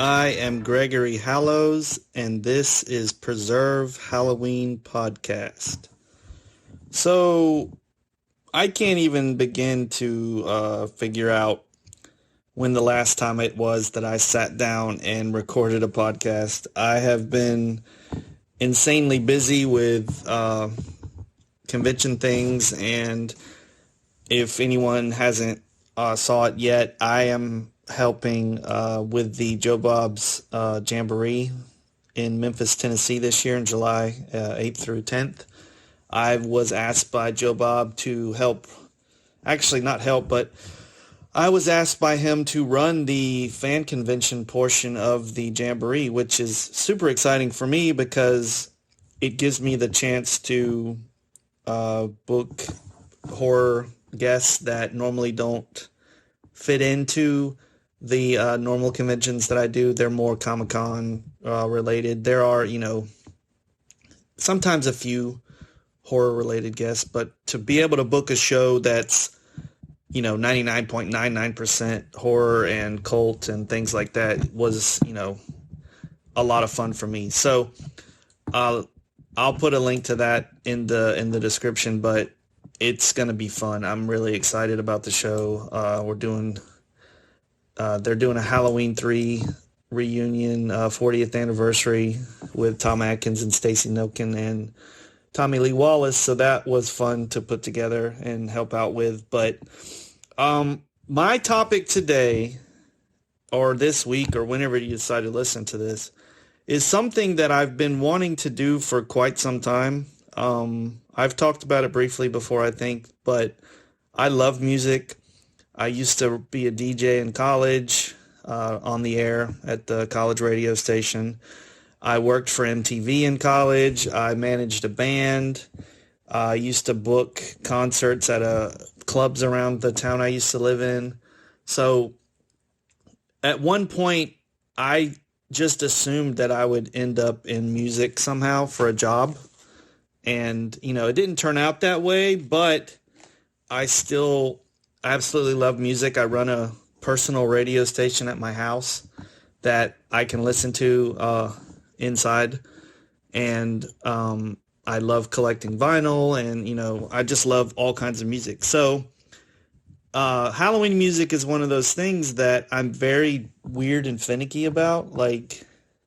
I am Gregory Hallows, and this is Preserve Halloween Podcast. So, I can't even begin to figure out when the last time it was that I sat down and recorded a podcast. I have been insanely busy with convention things, and if anyone hasn't saw it yet, I am helping with the Joe Bob's Jamboree in Memphis, Tennessee this year in July 8th through 10th. I was asked by Joe Bob to help, actually not help, but I was asked by him to run the fan convention portion of the Jamboree, which is super exciting for me because it gives me the chance to book horror guests that normally don't fit into the normal conventions that I do. They're more Comic-Con related. There are, sometimes a few horror related guests, but to be able to book a show that's 99.99% horror and cult and things like that was a lot of fun for me. So I'll put a link to that in the description, but it's going to be fun. I'm really excited about the show. They're doing a Halloween 3 reunion, 40th anniversary with Tom Atkins and Stacey Noken and Tommy Lee Wallace. So that was fun to put together and help out with. But my topic today, or this week, or whenever you decide to listen to this, is something that I've been wanting to do for quite some time. I've talked about it briefly before, I think, but I love music. I used to be a DJ in college, on the air at the college radio station. I worked for MTV in college. I managed a band. I used to book concerts at clubs around the town I used to live in. So at one point, I just assumed that I would end up in music somehow for a job. And, it didn't turn out that way, but I still absolutely love music. I run a personal radio station at my house that I can listen to inside. And I love collecting vinyl and, I just love all kinds of music. So Halloween music is one of those things that I'm very weird and finicky about. Like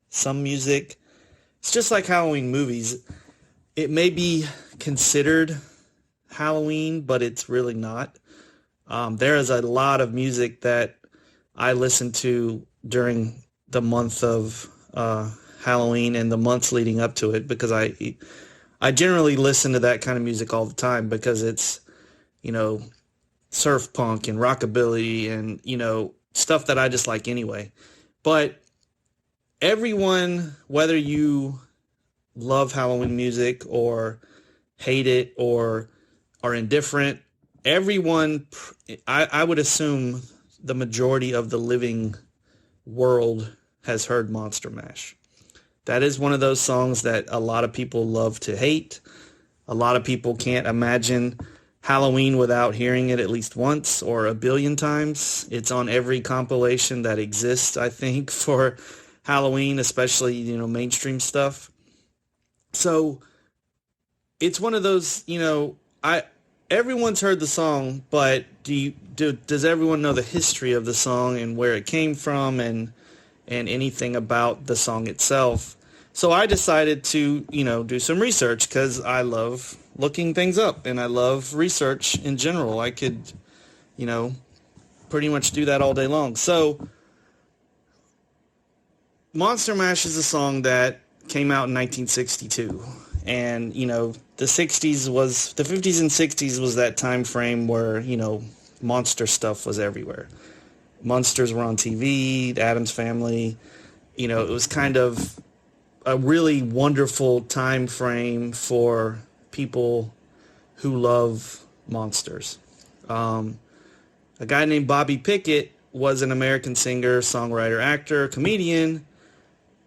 some music, it's just like Halloween movies. It may be considered Halloween, but it's really not. There is a lot of music that I listen to during the month of Halloween and the months leading up to it because I generally listen to that kind of music all the time because it's, surf punk and rockabilly and, stuff that I just like anyway. But everyone, whether you love Halloween music or hate it or are indifferent, everyone, I would assume the majority of the living world has heard Monster Mash. That is one of those songs that a lot of people love to hate. A lot of people can't imagine Halloween without hearing it at least once or a billion times. It's on every compilation that exists, I think, for Halloween, especially, mainstream stuff. So it's one of those, everyone's heard the song, but does everyone know the history of the song and where it came from and anything about the song itself? So I decided to, do some research because I love looking things up and I love research in general. I could, pretty much do that all day long. So Monster Mash is a song that came out in 1962. And, the 50s and 60s was that time frame where, monster stuff was everywhere. Monsters were on TV, Addams Family. It was kind of a really wonderful time frame for people who love monsters. A guy named Bobby Pickett was an American singer, songwriter, actor, comedian,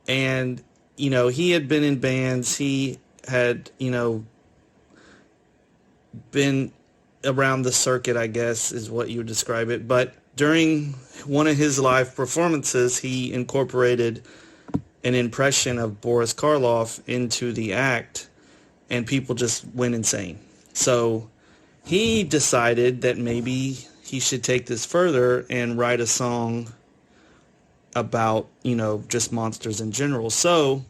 and, he had been in bands. He had, been around the circuit, I guess, is what you would describe it. But during one of his live performances, he incorporated an impression of Boris Karloff into the act, and people just went insane. So he decided that maybe he should take this further and write a song about, just monsters in general. So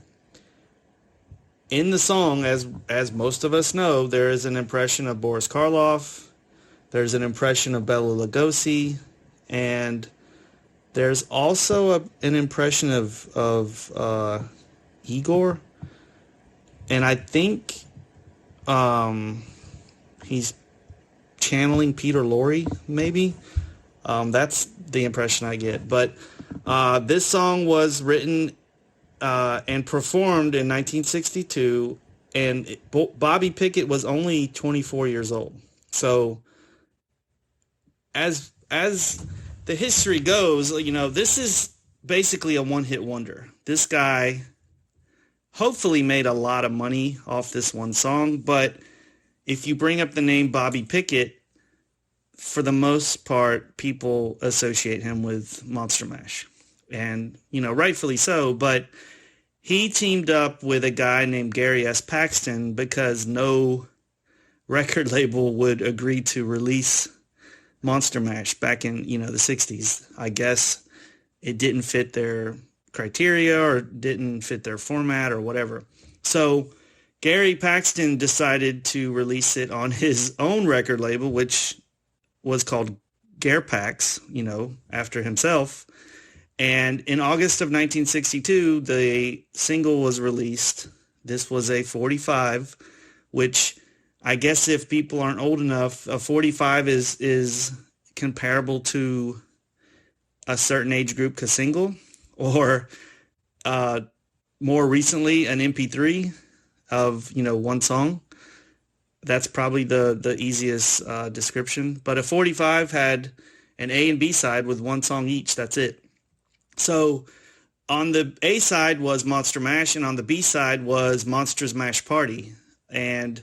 in the song, as most of us know, there is an impression of Boris Karloff, there's an impression of Bela Lugosi, and there's also an impression of Igor, and I think he's channeling Peter Lorre, maybe. That's the impression I get. But this song was written and performed in 1962, and Bobby Pickett was only 24 years old. So as the history goes, this is basically a one-hit wonder. This guy hopefully made a lot of money off this one song, but if you bring up the name Bobby Pickett, for the most part, people associate him with Monster Mash. And, rightfully so, but he teamed up with a guy named Gary S. Paxton because no record label would agree to release Monster Mash back in, the 60s. I guess it didn't fit their criteria or didn't fit their format or whatever. So Gary Paxton decided to release it on his own record label, which was called Garepax, after himself. And in August of 1962, the single was released. This was a 45, which I guess if people aren't old enough, a 45 is comparable to a certain age group single, or more recently an MP3 of one song. That's probably the easiest description. But a 45 had an A and B side with one song each. That's it. So on the A side was Monster Mash, and on the B side was Monsters Mash Party. And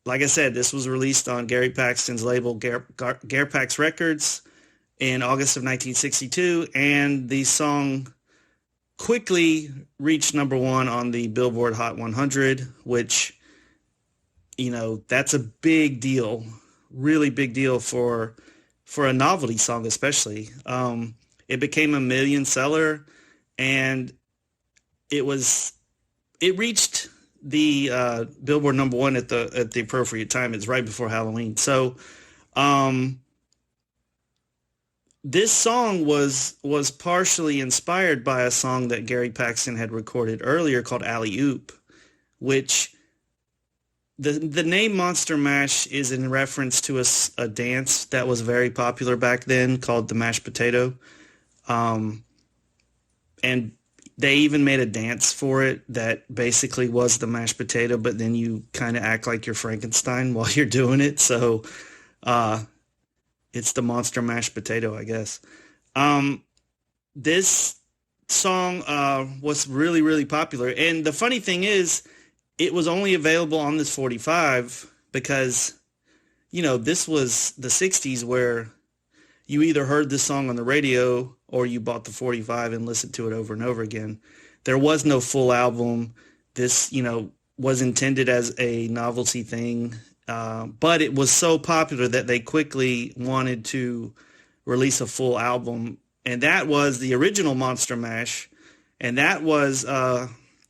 like I said, this was released on Gary Paxton's label, Garepax Records, in August of 1962. And the song quickly reached number one on the Billboard Hot 100, which, that's a big deal, really big deal for a novelty song especially. It became a million seller, and it reached the Billboard number one at the appropriate time. It's right before Halloween. So this song was partially inspired by a song that Gary Paxton had recorded earlier called Alley Oop, which the name Monster Mash is in reference to a dance that was very popular back then called the mashed potato. And they even made a dance for it that basically was the mashed potato, but then you kind of act like you're Frankenstein while you're doing it. So it's the Monster Mashed Potato, I guess. This song was really, really popular. And the funny thing is, it was only available on this 45 because, this was the 60s where you either heard this song on the radio or you bought the 45 and listened to it over and over again. There was no full album. This, was intended as a novelty thing, but it was so popular that they quickly wanted to release a full album, and that was the original Monster Mash, and that was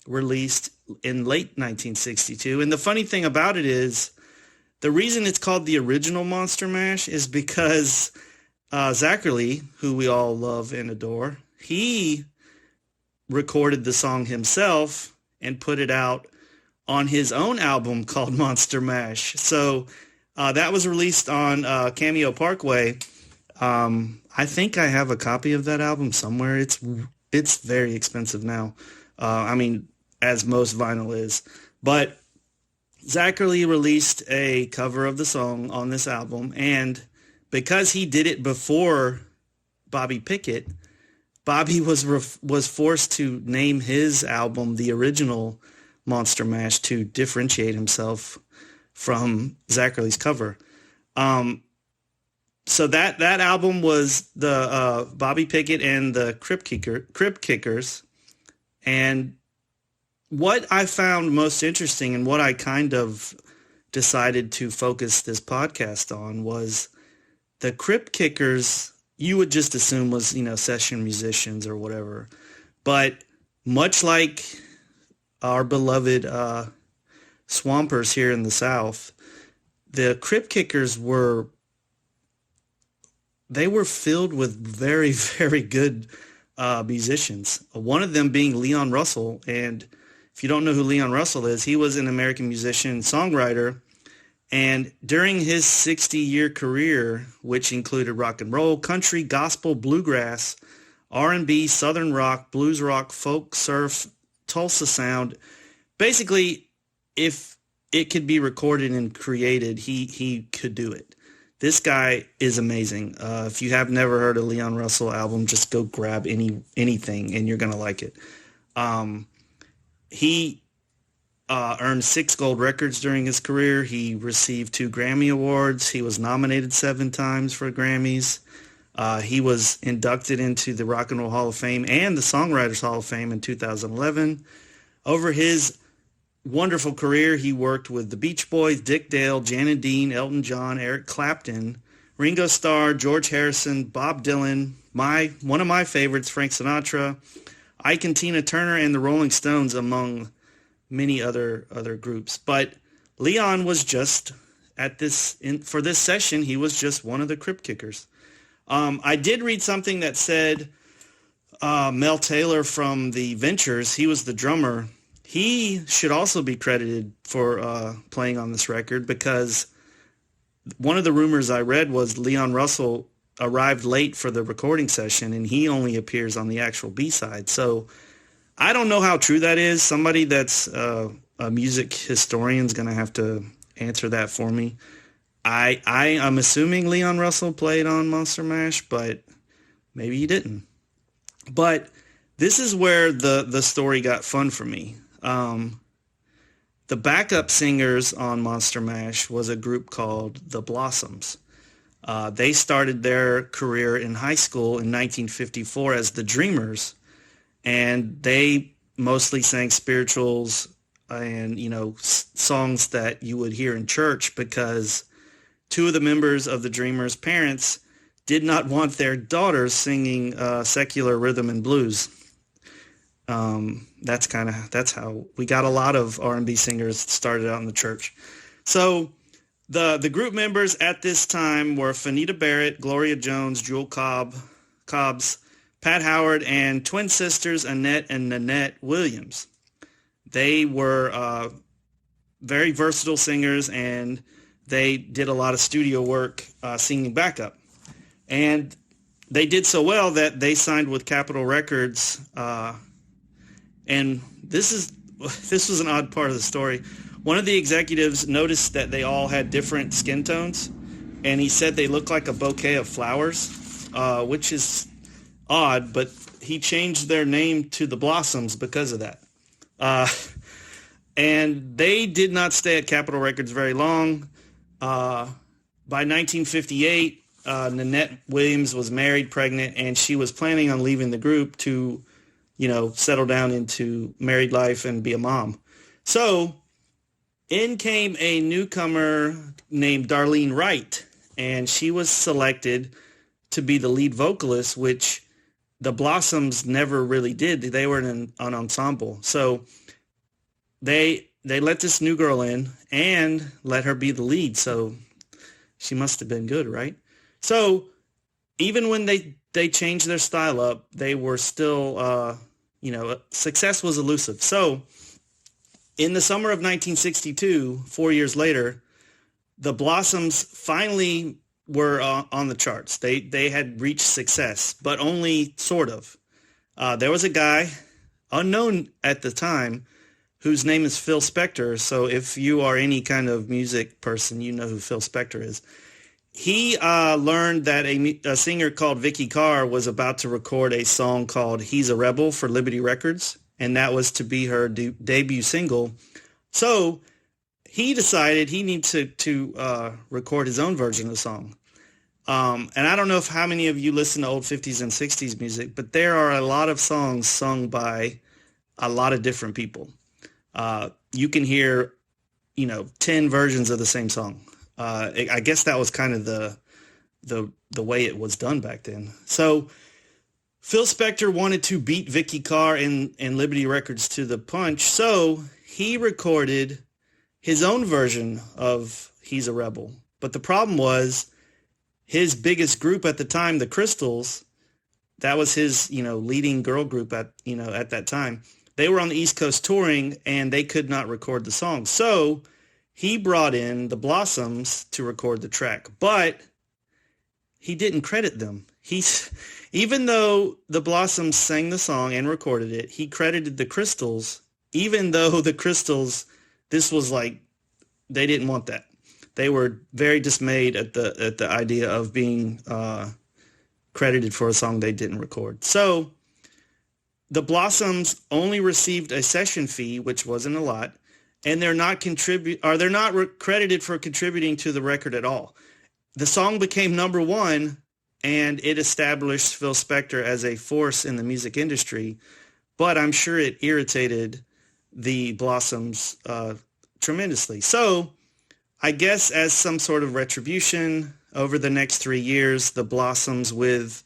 released in late 1962. And the funny thing about it is, the reason it's called the original Monster Mash is because Zachary, who we all love and adore, he recorded the song himself and put it out on his own album called Monster Mash. So that was released on Cameo Parkway. I think I have a copy of that album somewhere. It's very expensive now. As most vinyl is. But Zachary released a cover of the song on this album, and because he did it before Bobby Pickett, Bobby was forced to name his album the original Monster Mash to differentiate himself from Zachary's cover. So that album was the Bobby Pickett and the Crib Kickers. And what I found most interesting and what I kind of decided to focus this podcast on was the Crib Kickers. You would just assume was, session musicians or whatever. But much like our beloved Swampers here in the South, the Crib Kickers were filled with very, very good musicians. One of them being Leon Russell. And if you don't know who Leon Russell is, he was an American musician, songwriter. And during his 60-year career, which included rock and roll, country, gospel, bluegrass, R&B, southern rock, blues rock, folk, surf, Tulsa sound, basically, if it could be recorded and created, he could do it. This guy is amazing. If you have never heard a Leon Russell album, just go grab anything and you're going to like it. He earned 6 gold records during his career. He received 2 Grammy Awards. He was nominated 7 times for Grammys. He was inducted into the Rock and Roll Hall of Fame and the Songwriters Hall of Fame in 2011. Over his wonderful career, he worked with the Beach Boys, Dick Dale, Janet Dean, Elton John, Eric Clapton, Ringo Starr, George Harrison, Bob Dylan, one of my favorites, Frank Sinatra, Ike and Tina Turner, and the Rolling Stones, among many other groups. But Leon was just for this session, he was just one of the Crib Kickers. I did read something that said Mel Taylor from the Ventures, he was the drummer. He should also be credited for playing on this record, because one of the rumors I read was Leon Russell arrived late for the recording session and he only appears on the actual B-side. So I don't know how true that is. Somebody that's a music historian is going to have to answer that for me. I'm assuming Leon Russell played on Monster Mash, but maybe he didn't. But this is where the story got fun for me. The backup singers on Monster Mash was a group called the Blossoms. They started their career in high school in 1954 as the Dreamers, and they mostly sang spirituals and, songs that you would hear in church, because 2 of the members of the Dreamers' parents did not want their daughters singing secular rhythm and blues. That's how we got a lot of R&B singers started out in the church. So the group members at this time were Fanita Barrett, Gloria Jones, Jewel Cobbs, Pat Howard, and twin sisters Annette and Nanette Williams. They were very versatile singers, and they did a lot of studio work singing backup. And they did so well that they signed with Capitol Records. And this was an odd part of the story. One of the executives noticed that they all had different skin tones, and he said they looked like a bouquet of flowers, which is odd, but he changed their name to the Blossoms because of that. And they did not stay at Capitol Records very long. By 1958, Nanette Williams was married, pregnant, and she was planning on leaving the group to settle down into married life and be a mom. So in came a newcomer named Darlene Wright, and she was selected to be the lead vocalist, which the Blossoms never really did. They were an ensemble. So they let this new girl in and let her be the lead. So she must have been good, right? So even when they changed their style up, they were still, success was elusive. So in the summer of 1962, 4 years later, the Blossoms finally were on the charts. They had reached success, but only sort of. There was a guy, unknown at the time, whose name is Phil Spector. So if you are any kind of music person, you know who Phil Spector is. He learned that a singer called Vicky Carr was about to record a song called He's a Rebel for Liberty Records, and that was to be her debut single. So he decided he needed to record his own version of the song. And I don't know if how many of you listen to old 50s and 60s music, but there are a lot of songs sung by a lot of different people. You can hear, 10 versions of the same song. I guess that was kind of the way it was done back then. So Phil Spector wanted to beat Vicky Carr and Liberty Records to the punch, so he recorded his own version of He's a Rebel. But the problem was his biggest group at the time, the Crystals, that was his, leading girl group at that time. They were on the East Coast touring and they could not record the song. So he brought in the Blossoms to record the track, but he didn't credit them. Even though the Blossoms sang the song and recorded it, he credited the Crystals, even though the Crystals, this was like, they didn't want that. They were very dismayed at the idea of being credited for a song they didn't record. So the Blossoms only received a session fee, which wasn't a lot, and they're not credited for contributing to the record at all. The song became number one, and it established Phil Spector as a force in the music industry, but I'm sure it irritated the Blossoms tremendously. So I guess as some sort of retribution, over the next 3 years, the Blossoms with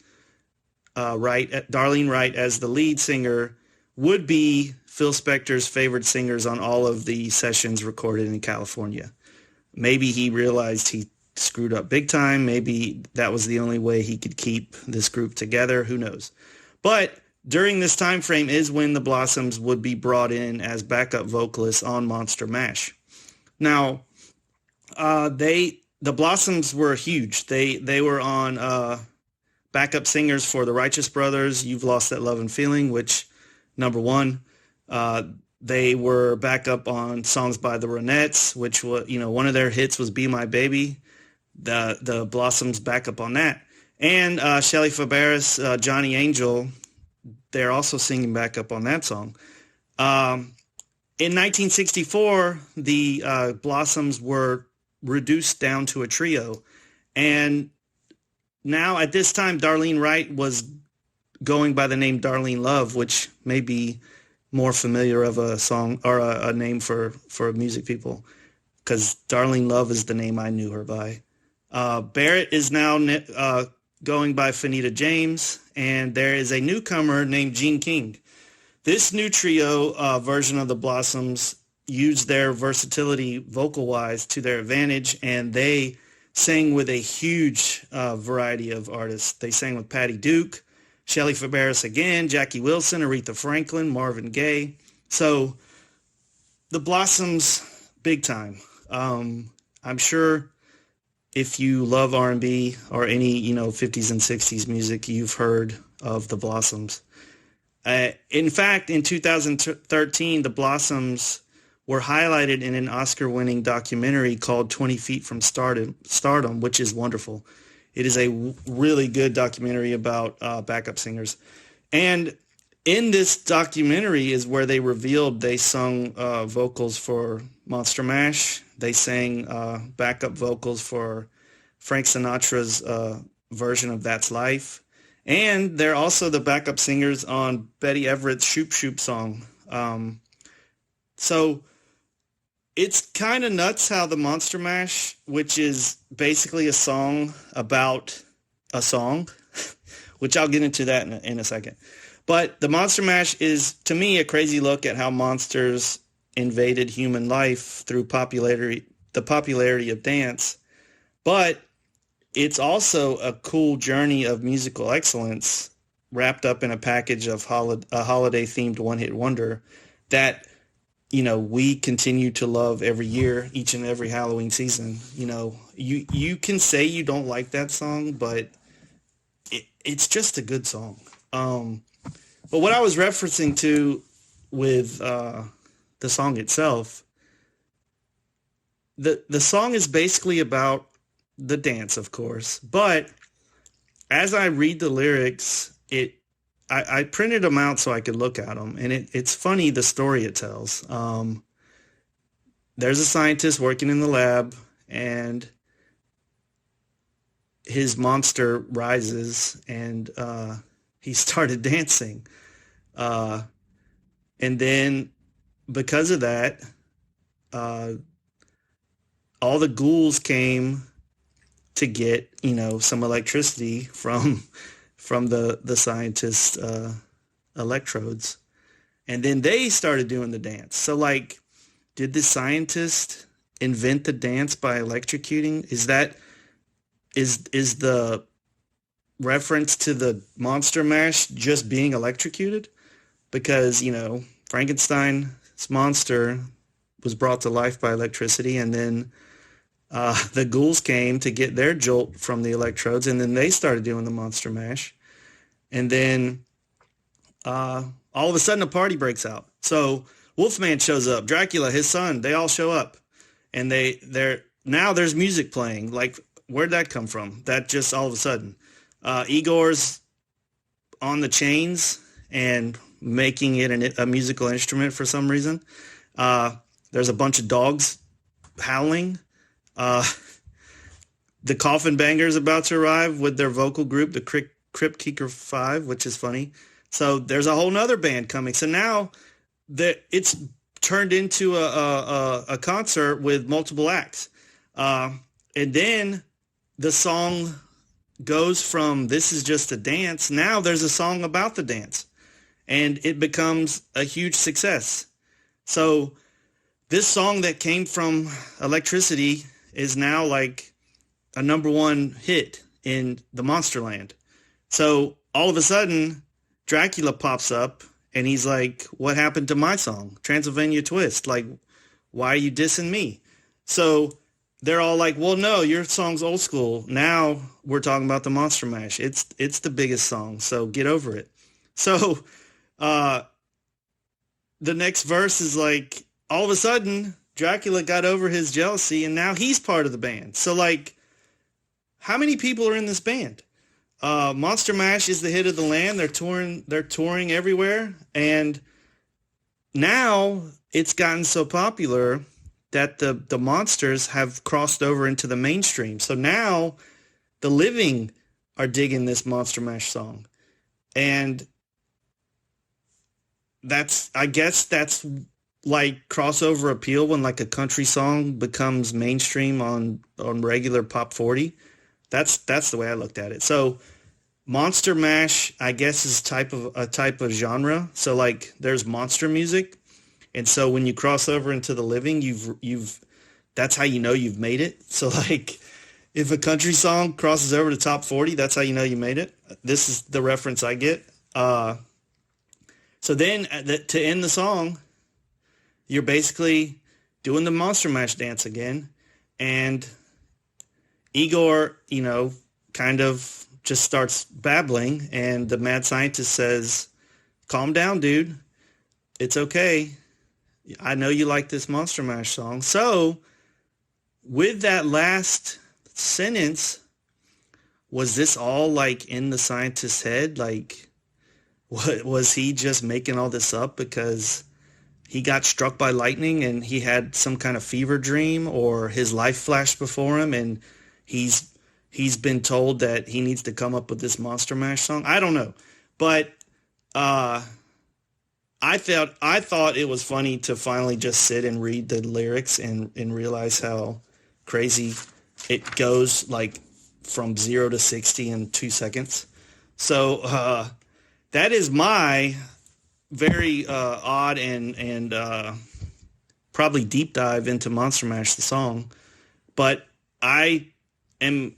Darlene Wright as the lead singer would be Phil Spector's favorite singers on all of the sessions recorded in California. Maybe he realized he screwed up big time. Maybe that was the only way he could keep this group together. Who knows? But during this time frame is when the Blossoms would be brought in as backup vocalists on Monster Mash. Now, the Blossoms were huge. They were on backup singers for the Righteous Brothers, You've Lost That Love and Feeling, which number one. They were backup on songs by the Ronettes, which was, one of their hits was Be My Baby. The Blossoms backup on that. And Shelley Fabares, Johnny Angel, they're also singing backup on that song. In 1964, the Blossoms were reduced down to a trio. And now at this time, Darlene Wright was going by the name Darlene Love, which may be more familiar of a song or a name for music people, because Darlene Love is the name I knew her by. Barrett is now going by Fanita James, and there is a newcomer named Gene King. This new trio version of the Blossoms used their versatility vocal-wise to their advantage, and they sang with a huge variety of artists. They sang with Patty Duke, Shelley Fabares again, Jackie Wilson, Aretha Franklin, Marvin Gaye. So the Blossoms, big time. I'm sure if you love R&B or any, 50s and 60s music, you've heard of the Blossoms. In fact, in 2013, the Blossoms were highlighted in an Oscar-winning documentary called 20 Feet from Stardom, which is wonderful. It is a really good documentary about backup singers. And in this documentary is where they revealed they sung vocals for Monster Mash. They sang backup vocals for Frank Sinatra's version of That's Life. And they're also the backup singers on Betty Everett's Shoop Shoop song. So it's kind of nuts how the Monster Mash, which is basically a song about a song, which I'll get into that in a second. But the Monster Mash is, to me, a crazy look at how monsters invaded human life through the popularity of dance. But it's also a cool journey of musical excellence wrapped up in a package of a holiday-themed one-hit wonder that, we continue to love every year, each and every Halloween season. You can say you don't like that song, but it's just a good song. But what I was referencing to with the song itself, the song is basically about the dance, of course. But as I read the lyrics, I printed them out so I could look at them, and it's funny the story it tells. There's a scientist working in the lab, and his monster rises, and he started dancing. Uh, and then because of that, uh, all the ghouls came to get, some electricity from the scientist electrodes. And then they started doing the dance. So like, did the scientist invent the dance by electrocuting? Is the reference to the Monster Mash just being electrocuted? Because, Frankenstein's monster was brought to life by electricity, and then the ghouls came to get their jolt from the electrodes, and then they started doing the Monster Mash. And then all of a sudden a party breaks out. So Wolfman shows up, Dracula, his son, they all show up. And now there's music playing. Like, where'd that come from? That just all of a sudden. Igor's on the chains and making it a musical instrument for some reason. There's a bunch of dogs howling. The Coffin Bangers about to arrive with their vocal group, the Crypt Keeper 5, which is funny. So there's a whole nother band coming. So now it's turned into a concert with multiple acts. And then the song goes from this is just a dance. Now there's a song about the dance, and it becomes a huge success. So this song that came from electricity is now like a number one hit in the Monsterland. So all of a sudden Dracula pops up and he's like, what happened to my song? Transylvania Twist. Like, why are you dissing me? So they're all like, well, no, your song's old school. Now we're talking about the Monster Mash. It's the biggest song, so get over it. So the next verse is like, all of a sudden, Dracula got over his jealousy, and now he's part of the band. So, like, how many people are in this band? Monster Mash is the hit of the land. They're touring everywhere, and now it's gotten so popular that the monsters have crossed over into the mainstream. So now the living are digging this Monster Mash song. And I guess that's like crossover appeal when like a country song becomes mainstream on regular Pop 40. That's the way I looked at it. So Monster Mash, I guess, is a type of genre. So like there's monster music. And so when you cross over into the living, that's how you know you've made it. So like if a country song crosses over to top 40, that's how you know you made it. This is the reference I get. So then to end the song, you're basically doing the Monster Mash dance again. And Igor, kind of just starts babbling. And the mad scientist says, calm down, dude. It's okay. I know you like this Monster Mash song. So with that last sentence, was this all like in the scientist's head? Like, what was he just making all this up because he got struck by lightning and he had some kind of fever dream, or his life flashed before him and he's been told that he needs to come up with this Monster Mash song? I don't know. But I thought it was funny to finally just sit and read the lyrics and realize how crazy it goes, like from 0 to 60 in 2 seconds. So that is my very odd and probably deep dive into Monster Mash, the song. But I am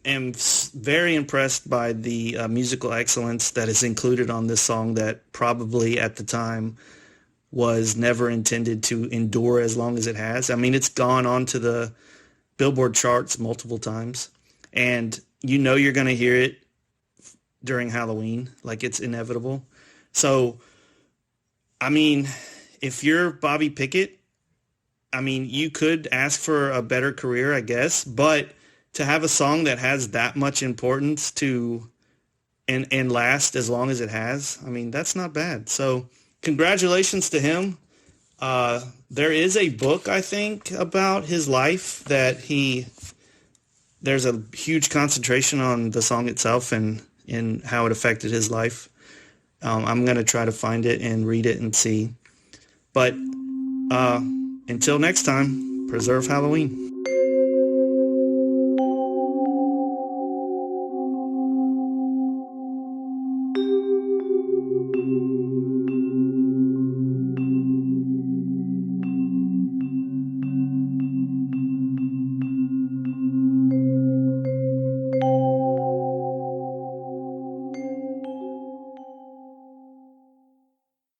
very impressed by the musical excellence that is included on this song that probably at the time was never intended to endure as long as it has. I mean, it's gone on to the Billboard charts multiple times, and you're going to hear it during Halloween, like it's inevitable. So, I mean, if you're Bobby Pickett, I mean, you could ask for a better career, I guess, but to have a song that has that much importance and last as long as it has, I mean, that's not bad. So congratulations to him. There is a book, I think, about his life that he there's a huge concentration on the song itself and how it affected his life. I'm going to try to find it and read it and see. But until next time, preserve Halloween.